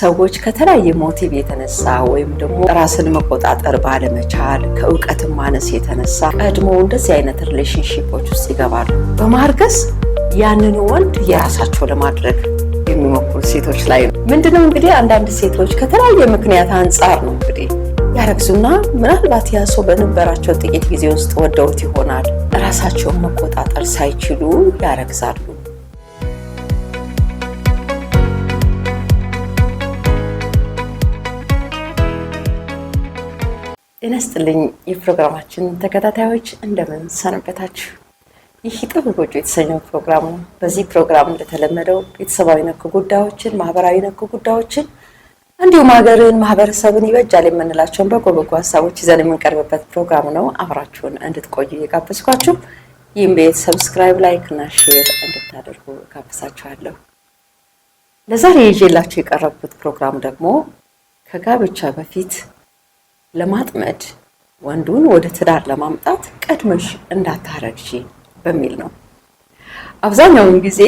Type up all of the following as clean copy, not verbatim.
ሰዎች ከተለያየ ሞቲቭ የተነሳ ወይም ደግሞ ራስን መቆጣጠር ባለመቻል ከእውቀትም ማነስ የተነሳ ቀድሞ እንደዚህ አይነት ሪሌሽንሺፖች ውስጥ ይገባሉ። በማርገዝ ያንን ወንድ የራሳቸው ለማድረግ የሚሞክሩ ሴቶች ላይ ነው። ምንድነው እንግዲህ አንዳንድ ሴቶች ከተለያየ ምክንያት አንጻር ነው እንግዲህ ያረግዙና ምናልባት ያ ሰው በነበራቸው ጥቂት ጊዜ ውስጥ ወደውት ይሆናል። ራሳቸውን መቆጣጠር ሳይችሉ ያረግዛሉ። ጤና ይስጥልኝ የፕሮግራማችን ተከታታዮች እንደምን ሰነበታችሁ? ይህ ጥሩ ጎጆ የተሰኘው ፕሮግራም ነው። በዚህ ፕሮግራም እንደተለመደው ቤተሰባዊ ነክ ጉዳዮችን፣ ማህበራዊ ነክ ጉዳዮችን እንዲሁም ሀገርን፣ ማህበረሰብን ይበጃል የምንላቸውን በጎ ሀሳቦች ይዘን የምንቀርብበት ፕሮግራም ነው። አብራችሁን እንድትቆዩ እየጋበዝኳችሁ ይህም ቤት ሰብስክራይብ፣ ላይክ እና ሼር እንድታደርጉ ጋብዛችኋለሁ። ለዛሬ ይዤላችሁ የቀረብኩት ፕሮግራም ደግሞ ከጋብቻ በፊት ለማጥመድ ወንዱን ወደ ትዳር ለማምጣት ቀድመሽ እንዳታረግዢ በሚል ነው። አብዛኛውን ጊዜ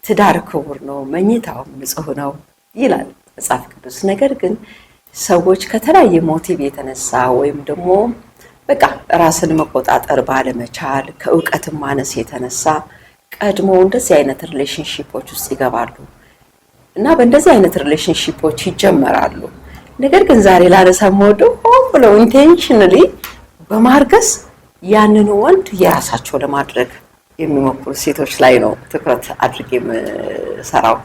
ትዳር ክቡር ነው፣ መኝታው ንጹህ ነው ይላል መጽሐፍ ቅዱስ። ነገር ግን ሰዎች ከተለያየ ሞቲቭ የተነሳ ወይም ደግሞ በቃ ራስን መቆጣጠር ባለመቻል ከእውቀትም ማነስ የተነሳ ቀድሞ እንደዚህ አይነት ሪሌሽንሺፖች ውስጥ ይገባሉ እና በእንደዚህ አይነት ሪሌሽንሺፖች ይጀመራሉ። ነገር ግን ዛሬ ላነሳመው ሆን ብለው ኢንቴንሽናሊ በማርገዝ ያንን ወንድ የራሳቸው ለማድረግ የሚሞክሩ ሴቶች ላይ ነው ትኩረት አድርጌ የምሰራው።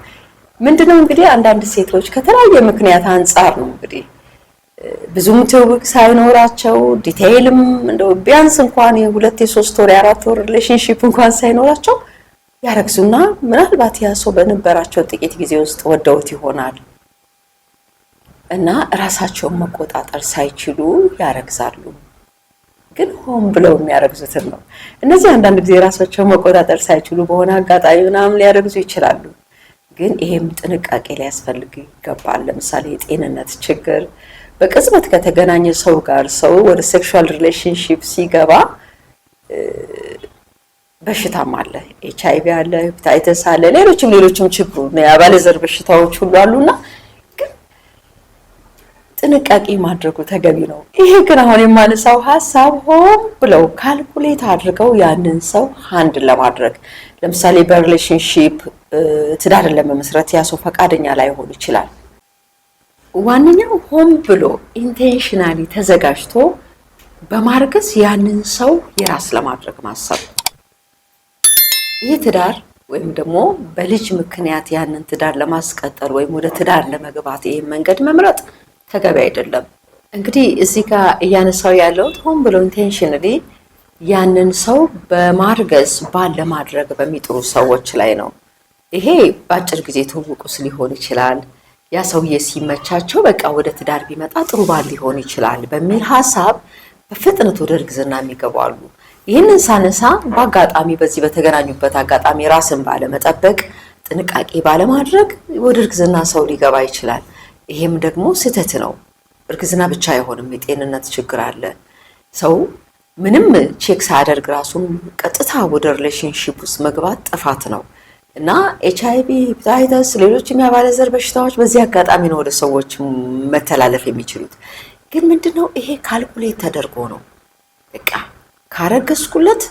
ምንድነው እንግዲህ አንዳንድ ሴቶች ከተለያየ ምክንያት አንጻር ነው እንግዲህ ብዙም ትውውቅ ሳይኖራቸው ዲቴይልም እንደው ቢያንስ እንኳን የሁለት የሶስት ወር የአራት ወር ሪሌሽንሺፕ እንኳን ሳይኖራቸው ያረግዙና ምናልባት ያ ሰው በነበራቸው ጥቂት ጊዜ ውስጥ ወደውት ይሆናል እና ራሳቸውን መቆጣጠር ሳይችሉ ያረግዛሉ። ግን ሆን ብለው የሚያረግዙትን ነው። እነዚህ አንዳንድ ጊዜ ራሳቸውን መቆጣጠር ሳይችሉ በሆነ አጋጣሚ ምናምን ሊያረግዙ ይችላሉ። ግን ይሄም ጥንቃቄ ሊያስፈልግ ይገባል። ለምሳሌ የጤንነት ችግር፣ በቅጽበት ከተገናኘ ሰው ጋር ሰው ወደ ሴክሹዋል ሪሌሽንሺፕ ሲገባ በሽታም አለ፣ HIV አለ፣ ሄፓታይተስ አለ፣ ሌሎችም ችግሩ የአባለዘር በሽታዎች ሁሉ አሉና ጥንቃቄ ማድረጉ ተገቢ ነው። ይሄ ግን አሁን የማነሳው ሐሳብ ሆን ብለው ካልኩሌት አድርገው ያንን ሰው ሃንድል ለማድረግ ለምሳሌ በሪሌሽንሺፕ ትዳርን ለመመስረት ያ ሰው ፈቃደኛ ላይሆን ይችላል። ዋንኛው ሆን ብሎ ኢንቴንሽናሊ ተዘጋጅቶ በማርገዝ ያንን ሰው የራስ ለማድረግ ማሰብ። ይህ ትዳር ወይም ደግሞ በልጅ ምክንያት ያንን ትዳር ለማስቀጠል ወይም ወደ ትዳር ለመግባት ይሄን መንገድ መምረጥ ተገቢ አይደለም። እንግዲህ እዚህ ጋር እያነሳው ያለው ሆን ብሎ ኢንቴንሽናሊ ያንን ሰው በማርገዝ ባል ለማድረግ በሚጥሩ ሰዎች ላይ ነው። ይሄ በአጭር ጊዜ ትውውቁስ ሊሆን ይችላል። ያ ሰውዬ ሲመቻቸው በቃ ወደ ትዳር ቢመጣ ጥሩ ባል ሊሆን ይችላል በሚል ሐሳብ በፍጥነት ወደ እርግዝና የሚገባሉ። ይህንን ሳነሳ በአጋጣሚ በዚህ በተገናኙበት አጋጣሚ ራስን ባለመጠበቅ ጥንቃቄ ባለማድረግ ወደ እርግዝና ሰው ሊገባ ይችላል። ይሄም ደግሞ ስህተት ነው። እርግዝና ብቻ አይሆንም፣ የጤንነት ችግር አለ። ሰው ምንም ቼክ ሳያደርግ ራሱን ቀጥታ ወደ ሪሌሽንሺፕ ውስጥ መግባት ጥፋት ነው እና HIV፣ ሄፓታይተስ፣ ሌሎችም የአባለዘር በሽታዎች በዚህ አጋጣሚ ነው ወደ ሰዎች መተላለፍ የሚችሉት። ግን ምንድነው ይሄ ካልኩሌት ተደርጎ ነው። በቃ ካረገዝኩለት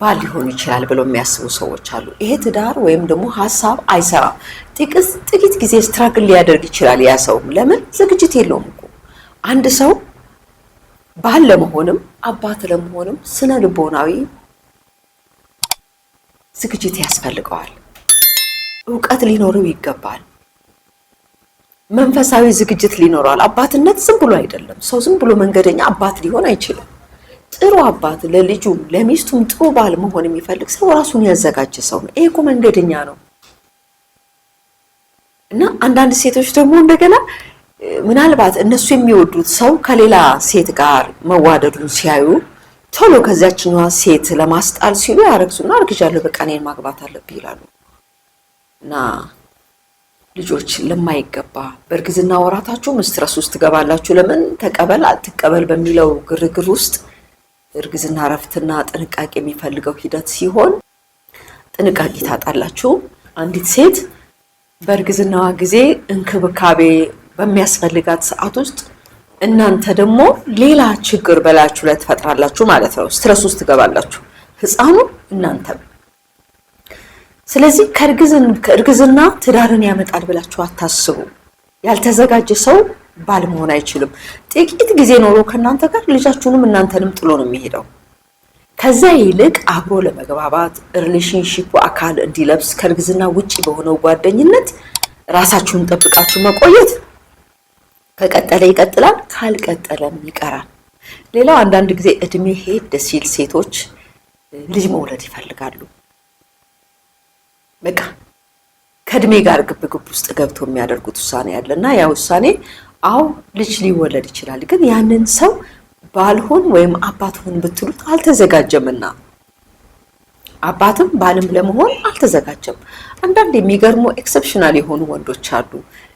ባል ሊሆን ይችላል ብለው የሚያስቡ ሰዎች አሉ። ይሄ ትዳር ወይም ደግሞ ሐሳብ አይሰራም። ጥቂት ጊዜ ስትራግል ሊያደርግ ይችላል ያ ሰው። ለምን ዝግጅት የለውም እኮ አንድ ሰው ባል ለመሆንም አባት ለመሆንም ስነ ልቦናዊ ዝግጅት ያስፈልገዋል። እውቀት ሊኖረው ይገባል። መንፈሳዊ ዝግጅት ሊኖረዋል። አባትነት ዝም ብሎ አይደለም። ሰው ዝም ብሎ መንገደኛ አባት ሊሆን አይችልም። ጥሩ አባት ለልጁም ለሚስቱም ጥሩ ባል መሆን የሚፈልግ ሰው ራሱን ያዘጋጀ ሰው ነው። ይሄ እኮ መንገደኛ ነው። እና አንዳንድ ሴቶች ደግሞ እንደገና ምናልባት እነሱ የሚወዱት ሰው ከሌላ ሴት ጋር መዋደዱን ሲያዩ ቶሎ ከዚያችኛዋ ሴት ለማስጣል ሲሉ ያረግዙና አርግዣለሁ በቃ እኔን ማግባት አለብኝ ይላሉ። እና ልጆች ለማይገባ በእርግዝና ወራታችሁ ስትረስ ውስጥ ትገባላችሁ። ለምን ተቀበል አትቀበል በሚለው ግርግር ውስጥ እርግዝና ረፍትና ጥንቃቄ የሚፈልገው ሂደት ሲሆን ጥንቃቄ ታጣላችሁ። አንዲት ሴት በእርግዝናዋ ጊዜ እንክብካቤ በሚያስፈልጋት ሰዓት ውስጥ እናንተ ደግሞ ሌላ ችግር በላችሁ ላይ ትፈጥራላችሁ ማለት ነው። ስትረስ ውስጥ ትገባላችሁ፣ ህፃኑ እናንተም። ስለዚህ ከእርግዝና ትዳርን ያመጣል ብላችሁ አታስቡ። ያልተዘጋጀ ሰው ባል መሆን አይችልም። ጥቂት ጊዜ ኖሮ ከእናንተ ጋር ልጃችሁንም እናንተንም ጥሎ ነው የሚሄደው። ከዛ ይልቅ አብሮ ለመግባባት ሪሌሽንሺፑ አካል እንዲለብስ ከእርግዝና ውጪ በሆነው ጓደኝነት ራሳችሁን ጠብቃችሁ መቆየት ከቀጠለ ይቀጥላል፣ ካልቀጠለም ይቀራል። ሌላው አንዳንድ ጊዜ እድሜ ሄድ ሲል ሴቶች ልጅ መውለድ ይፈልጋሉ። በቃ ከእድሜ ጋር ግብግብ ውስጥ ገብቶ የሚያደርጉት ውሳኔ ያለና ያ ውሳኔ አው ልጅ ሊወለድ ይችላል፣ ግን ያንን ሰው ባልሆን ወይም አባት ሁን ብትሉት አልተዘጋጀምና አባትም ባልም ለመሆን አልተዘጋጀም። አንዳንድ የሚገርሙ ኤክሰፕሽናል የሆኑ ወንዶች አሉ።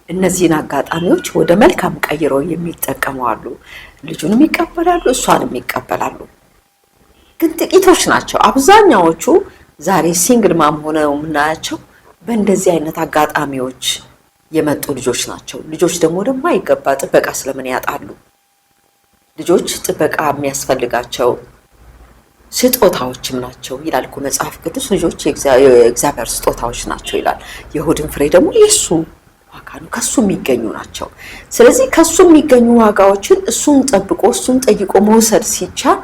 እነዚህን አጋጣሚዎች ወደ መልካም ቀይረው የሚጠቀሙ አሉ። ልጁንም ይቀበላሉ፣ እሷንም ይቀበላሉ። ግን ጥቂቶች ናቸው። አብዛኛዎቹ ዛሬ ሲንግል ማም ሆነው የምናያቸው በእንደዚህ አይነት አጋጣሚዎች የመጡ ልጆች ናቸው። ልጆች ደግሞ የማይገባ ጥበቃ ስለምን ያጣሉ? ልጆች ጥበቃ የሚያስፈልጋቸው ስጦታዎችም ናቸው ይላል እኮ መጽሐፍ ቅዱስ። ልጆች የእግዚአብሔር ስጦታዎች ናቸው ይላል። የሆድን ፍሬ ደግሞ የእሱ ዋጋ ነው፣ ከሱ የሚገኙ ናቸው። ስለዚህ ከሱ የሚገኙ ዋጋዎችን እሱን ጠብቆ እሱን ጠይቆ መውሰድ ሲቻል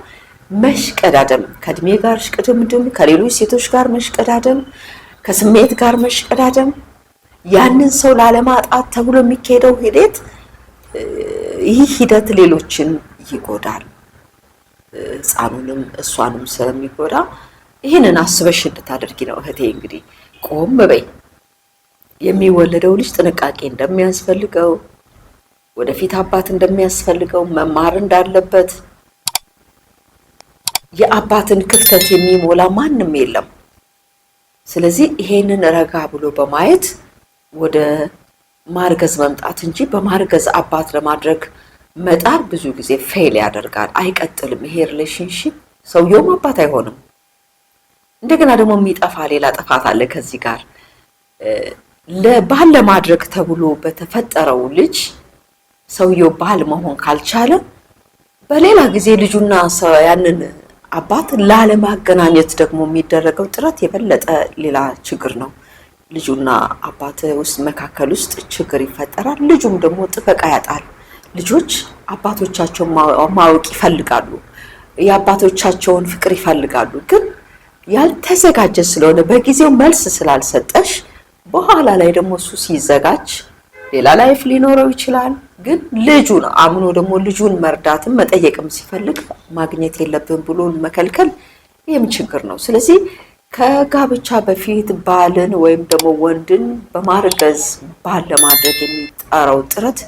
መሽቀዳደም፣ ከእድሜ ጋር ሽቅድምድም፣ ከሌሎች ሴቶች ጋር መሽቀዳደም፣ ከስሜት ጋር መሽቀዳደም፣ ያንን ሰው ላለማጣት ተብሎ የሚካሄደው ሂደት ይህ ሂደት ሌሎችን ይጎዳል፣ ህፃኑንም እሷንም ስለሚጎዳ ይህንን አስበሽ እንድታደርጊ ነው እህቴ። እንግዲህ ቆም በይ። የሚወለደው ልጅ ጥንቃቄ እንደሚያስፈልገው፣ ወደፊት አባት እንደሚያስፈልገው፣ መማር እንዳለበት፣ የአባትን ክፍተት የሚሞላ ማንም የለም። ስለዚህ ይሄንን ረጋ ብሎ በማየት ወደ ማርገዝ መምጣት እንጂ በማርገዝ አባት ለማድረግ መጣር ብዙ ጊዜ ፌል ያደርጋል፣ አይቀጥልም። ይሄ ሪሌሽንሺፕ ሰውየውም አባት አይሆንም። እንደገና ደግሞ የሚጠፋ ሌላ ጥፋት አለ ከዚህ ጋር። ባል ለማድረግ ተብሎ በተፈጠረው ልጅ ሰውየው ባል መሆን ካልቻለ በሌላ ጊዜ ልጁና ያንን አባት ላለማገናኘት ደግሞ የሚደረገው ጥረት የበለጠ ሌላ ችግር ነው። ልጁና አባት ውስጥ መካከል ውስጥ ችግር ይፈጠራል። ልጁም ደግሞ ጥበቃ ያጣል። ልጆች አባቶቻቸውን ማወቅ ይፈልጋሉ፣ የአባቶቻቸውን ፍቅር ይፈልጋሉ። ግን ያልተዘጋጀ ስለሆነ በጊዜው መልስ ስላልሰጠሽ በኋላ ላይ ደግሞ እሱ ሲዘጋጅ ሌላ ላይፍ ሊኖረው ይችላል። ግን ልጁን አምኖ ደግሞ ልጁን መርዳትም መጠየቅም ሲፈልግ ማግኘት የለብን ብሎ መከልከል ይህም ችግር ነው። ስለዚህ ከጋብቻ በፊት ባልን ወይም ደግሞ ወንድን በማርገዝ ባል ለማድረግ የሚጣረው ጥረት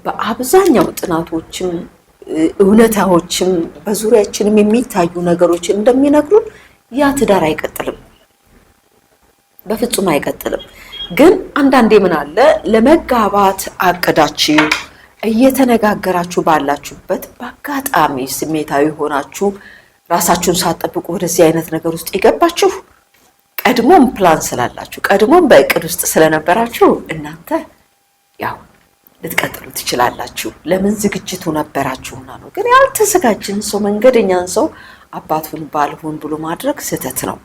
በአብዛኛው ጥናቶችም እውነታዎችም በዙሪያችንም የሚታዩ ነገሮችን እንደሚነግሩን ያ ትዳር አይቀጥልም፣ በፍጹም አይቀጥልም። ግን አንዳንዴ ምን አለ ለመጋባት አቅዳችሁ እየተነጋገራችሁ ባላችሁበት በአጋጣሚ ስሜታዊ ሆናችሁ ራሳችሁን ሳትጠብቁ ወደዚህ አይነት ነገር ውስጥ የገባችሁ ቀድሞም ፕላን ስላላችሁ ቀድሞም በእቅድ ውስጥ ስለነበራችሁ እናንተ ያው ልትቀጥሉ ትችላላችሁ። ለምን ዝግጅቱ ነበራችሁና ነው። ግን ያልተዘጋጀን ሰው መንገደኛን ሰው አባቱን ባልሆን ብሎ ማድረግ ስህተት ነው።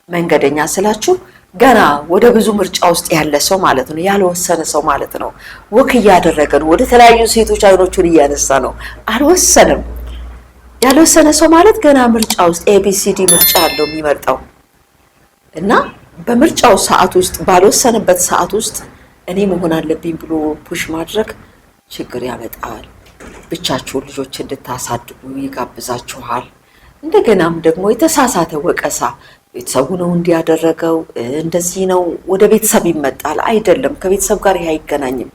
መንገደኛ ስላችሁ ገና ወደ ብዙ ምርጫ ውስጥ ያለ ሰው ማለት ነው። ያልወሰነ ሰው ማለት ነው። ወክ እያደረገ ነው። ወደ ተለያዩ ሴቶች አይኖቹን እያነሳ ነው። አልወሰንም። ያልወሰነ ሰው ማለት ገና ምርጫ ውስጥ ኤቢሲዲ ምርጫ አለው የሚመርጠው እና በምርጫው ሰዓት ውስጥ ባልወሰነበት ሰዓት ውስጥ እኔ መሆን አለብኝ ብሎ ፑሽ ማድረግ ችግር ያመጣል። ብቻችሁን ልጆች እንድታሳድጉ ይጋብዛችኋል። እንደገናም ደግሞ የተሳሳተ ወቀሳ ቤተሰቡ ነው እንዲያደረገው እንደዚህ ነው ወደ ቤተሰብ ይመጣል። አይደለም፣ ከቤተሰብ ጋር ይሄ አይገናኝም።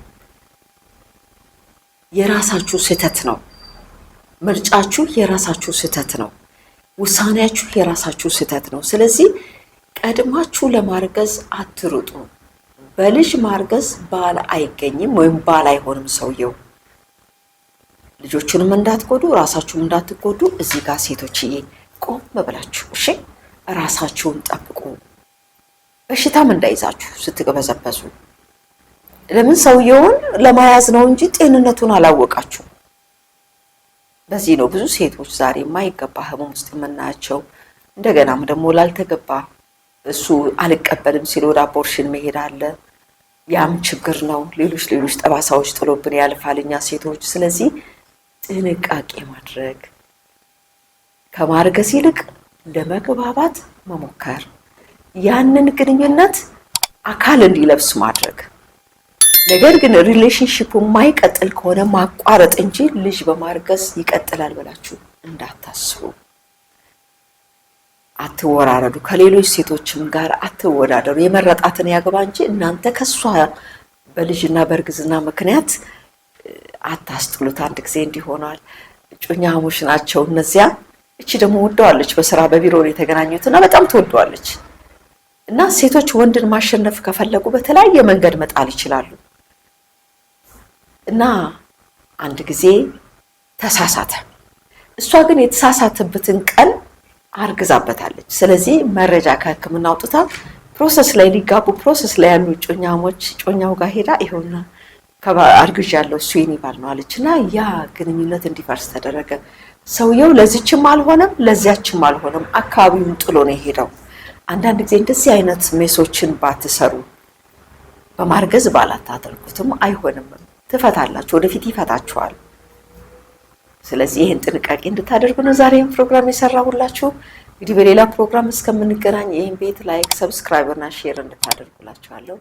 የራሳችሁ ስህተት ነው። ምርጫችሁ የራሳችሁ ስህተት ነው። ውሳኔያችሁ የራሳችሁ ስህተት ነው። ስለዚህ ቀድማችሁ ለማርገዝ አትሩጡ። በልጅ ማርገዝ ባል አይገኝም ወይም ባል አይሆንም ሰውየው። ልጆቹንም እንዳትጎዱ ራሳችሁም እንዳትጎዱ እዚህ ጋር ሴቶችዬ ቆም ብላችሁ እሺ ራሳችሁን ጠብቁ። በሽታም እንዳይዛችሁ ስትገበዘበዙ ለምን ሰውየውን ለማያዝ ነው እንጂ ጤንነቱን አላወቃችሁ። በዚህ ነው ብዙ ሴቶች ዛሬ የማይገባ ህመም ውስጥ የምናያቸው። እንደገናም ደግሞ ላልተገባ እሱ አልቀበልም ሲል ወደ አቦርሽን መሄድ አለ። ያም ችግር ነው። ሌሎች ጠባሳዎች ጥሎብን ያልፋል እኛ ሴቶች። ስለዚህ ጥንቃቄ ማድረግ፣ ከማርገዝ ይልቅ ለመግባባት መሞከር፣ ያንን ግንኙነት አካል እንዲለብስ ማድረግ። ነገር ግን ሪሌሽንሺፑ የማይቀጥል ከሆነ ማቋረጥ እንጂ ልጅ በማርገዝ ይቀጥላል ብላችሁ እንዳታስቡ። አትወራረዱ። ከሌሎች ሴቶችም ጋር አትወዳደሩ። የመረጣትን ያገባ እንጂ እናንተ ከሷ በልጅና በእርግዝና ምክንያት አታስጥሉት። አንድ ጊዜ እንዲሆናል እጮኛሞች ናቸው እነዚያ። እቺ ደግሞ ወደዋለች፣ በስራ በቢሮ ነው የተገናኙትና በጣም ትወደዋለች። እና ሴቶች ወንድን ማሸነፍ ከፈለጉ በተለያየ መንገድ መጣል ይችላሉ። እና አንድ ጊዜ ተሳሳተ። እሷ ግን የተሳሳተበትን ቀን አርግዛበታለች። ስለዚህ መረጃ ከሕክምና አውጥታ ፕሮሰስ ላይ ሊጋቡ ፕሮሰስ ላይ ያሉ እጮኛሞች እጮኛው ጋር ሄዳ ይሁንና አርግዣለሁ እሱ የኔ ባል ነው አለችና ያ ግንኙነት እንዲፈርስ ተደረገ። ሰውየው ለዚችም አልሆነም ለዚያችም አልሆነም፣ አካባቢውን ጥሎ ነው የሄደው። አንዳንድ ጊዜ እንደዚህ አይነት ሜሶችን ባትሰሩ፣ በማርገዝ ባላታደርጉትም አይሆንም። ትፈታላችሁ፣ ወደፊት ይፈታችኋል። ስለዚህ ይህን ጥንቃቄ እንድታደርጉ ነው ዛሬም ፕሮግራም የሰራሁላችሁ። እንግዲህ በሌላ ፕሮግራም እስከምንገናኝ ይህን ቤት ላይክ፣ ሰብስክራይብ እና ሼር እንድታደርጉላችኋለሁ።